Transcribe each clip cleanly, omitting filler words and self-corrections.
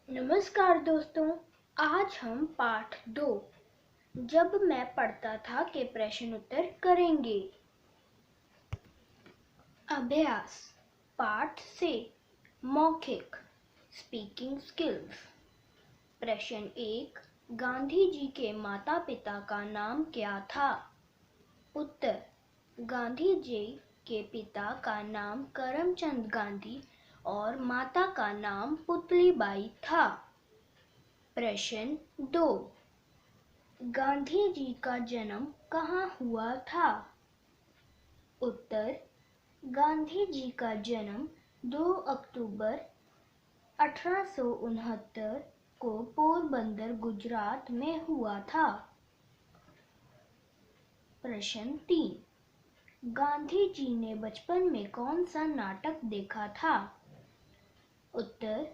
नमस्कार दोस्तों। आज हम पाठ 2 जब मैं पढ़ता था के प्रश्न उत्तर करेंगे। अभ्यास पाठ से मौखिक स्पीकिंग स्किल्स। प्रश्न 1, गांधी जी के माता पिता का नाम क्या था? उत्तर, गांधी जी के पिता का नाम करमचंद गांधी और माता का नाम पुतलीबाई था। प्रश्न 2, गांधी जी का जन्म कहाँ हुआ था? उत्तर, गांधी जी का जन्म 2 अक्टूबर 1869 को पोरबंदर, गुजरात में हुआ था। प्रश्न 3, गांधी जी ने बचपन में कौन सा नाटक देखा था? उत्तर,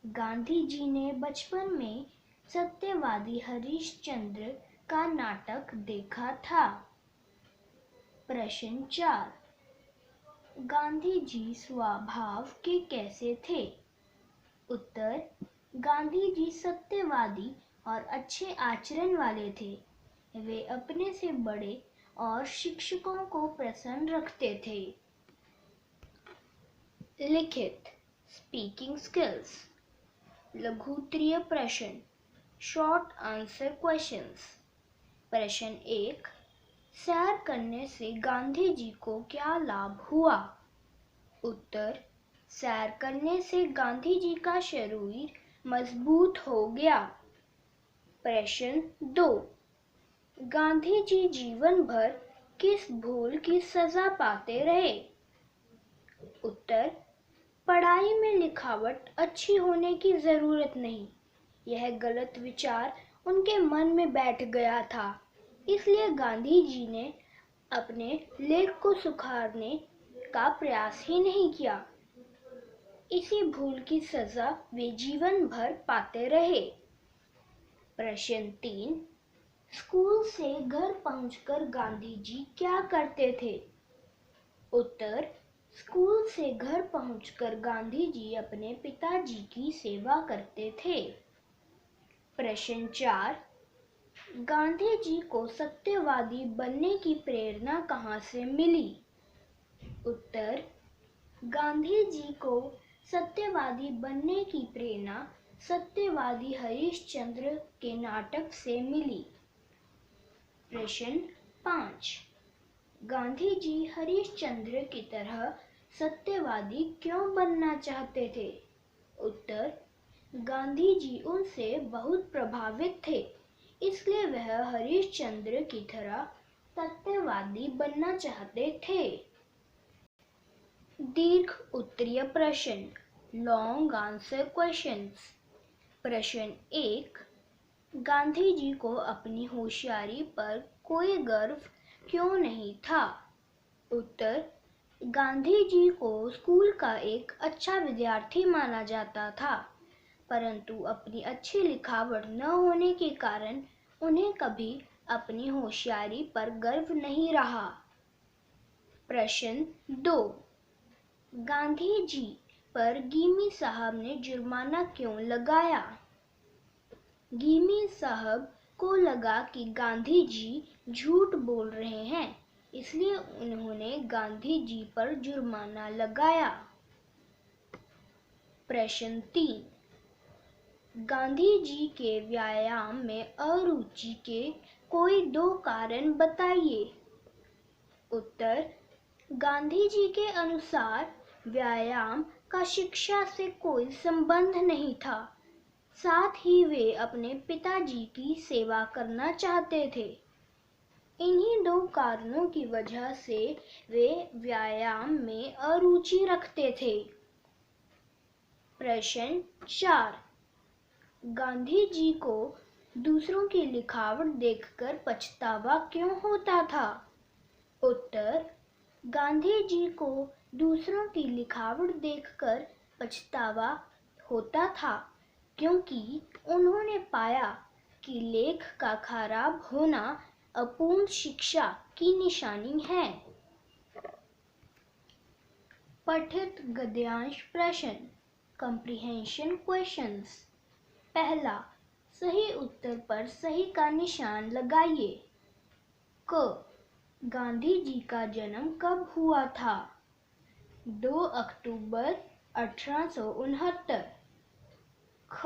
गांधी जी ने बचपन में सत्यवादी हरिश्चंद्र का नाटक देखा था। प्रश्न 4, गांधी जी स्वभाव के कैसे थे? उत्तर, गांधी जी सत्यवादी और अच्छे आचरण वाले थे। वे अपने से बड़े और शिक्षकों को प्रसन्न रखते थे। लिखित स्पीकिंग स्किल्स। लघुत्तरीय प्रश्न शॉर्ट आंसर क्वेश्चंस। प्रश्न 1, सैर करने से गांधी जी को क्या लाभ हुआ? उत्तर, सैर करने से गांधी जी का शरीर मजबूत हो गया। प्रश्न 2, गांधी जी जीवन भर किस भूल की सजा पाते रहे? उत्तर, पढ़ाई में लिखावट अच्छी होने की जरूरत नहीं। यह गलत विचार उनके मन में बैठ गया था, इसलिए गांधी जी ने अपने लेख को सुधारने का प्रयास ही नहीं किया। इसी भूल की सजा वे जीवन भर पाते रहे। प्रश्न 3, स्कूल से घर पहुंचकर गांधी जी क्या करते थे? उत्तर, स्कूल से घर पहुंचकर गांधी जी अपने पिताजी की सेवा करते थे। प्रश्न 4, गांधी जी को सत्यवादी बनने की प्रेरणा कहाँ से मिली? उत्तर, गांधी जी को सत्यवादी बनने की प्रेरणा सत्यवादी हरिश्चंद्र के नाटक से मिली। प्रश्न 5, गांधी जी हरिश्चंद्र की तरह सत्यवादी क्यों बनना चाहते थे? उत्तर, गांधी जी उनसे बहुत प्रभावित थे, इसलिए वह हरिश्चंद्र की तरह सत्यवादी बनना चाहते थे। दीर्घ उत्तरीय प्रश्न लॉन्ग आंसर क्वेश्चंस। प्रश्न 1, गांधी जी को अपनी होशियारी पर कोई गर्व क्यों नहीं था? उत्तर, गांधी जी को स्कूल का एक अच्छा विद्यार्थी माना जाता था, परंतु अपनी अच्छी लिखावट न होने के कारण उन्हें कभी अपनी होशियारी पर गर्व नहीं रहा। प्रश्न 2, गांधी जी पर गिमी साहब ने जुर्माना क्यों लगाया? गिमी साहब को लगा कि गांधी जी झूठ बोल रहे हैं, इसलिए उन्होंने गांधी जी पर जुर्माना लगाया। प्रश्न 3, गांधी जी के व्यायाम में अरुचि के कोई 2 कारण बताइए। उत्तर, गांधी जी के अनुसार व्यायाम का शिक्षा से कोई संबंध नहीं था, साथ ही वे अपने पिताजी की सेवा करना चाहते थे। इन्हीं 2 कारणों की वजह से वे व्यायाम में अरुचि रखते थे। प्रश्न 4, गांधी जी को दूसरों की लिखावट देखकर पछतावा क्यों होता था? उत्तर, गांधी जी को दूसरों की लिखावट देखकर पछतावा होता था, क्योंकि उन्होंने पाया कि लेख का खराब होना अपूर्ण शिक्षा की निशानी है। पठित गद्यांश प्रश्न कंप्रीहेंशन क्वेश्चंस। पहला, सही उत्तर पर सही का निशान लगाइए। क, गांधी जी का जन्म कब हुआ था? 2 अक्टूबर 1869। ख,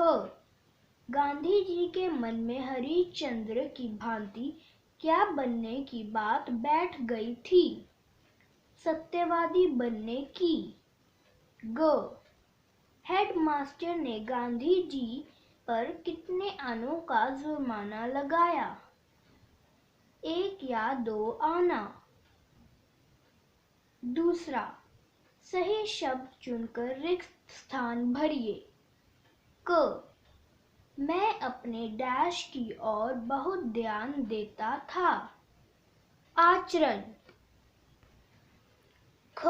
गांधी जी के मन में हरिश्चंद्र की भांति क्या बनने की बात बैठ गई थी? सत्यवादी बनने की। ग, हेडमास्टर ने गांधी जी पर कितने आनों का जुर्माना लगाया? 1 या 2 आना। दूसरा, सही शब्द चुनकर रिक्त स्थान भरिए। क, मैं अपने डैश की ओर बहुत ध्यान देता था। आचरण। ख,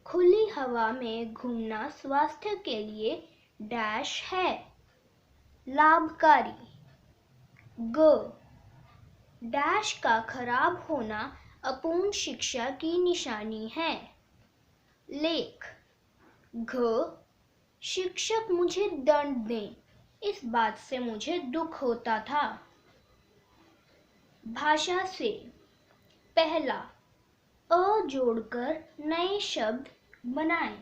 खुली हवा में घूमना स्वास्थ्य के लिए डैश है, लाभकारी। ग, डैश का खराब होना अपूर्ण शिक्षा की निशानी है, लेख। घ, शिक्षक मुझे दंड दें, इस बात से मुझे दुख होता था। भाषा से। पहला, अ जोड़कर नए शब्द बनाएं।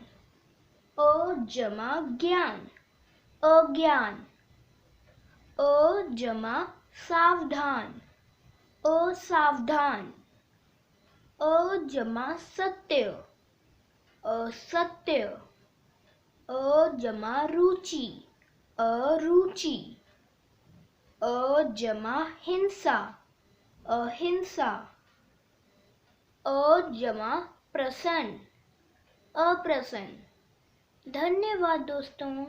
अ जमा ज्ञान, अज्ञान। अ जमा सावधान, असावधान। अ जमा सत्य, असत्य। अ जमा रुचि, अरुचि। अ जमा हिंसा, अहिंसा। अ जमा प्रसन्न, अप्रसन्न। धन्यवाद दोस्तों।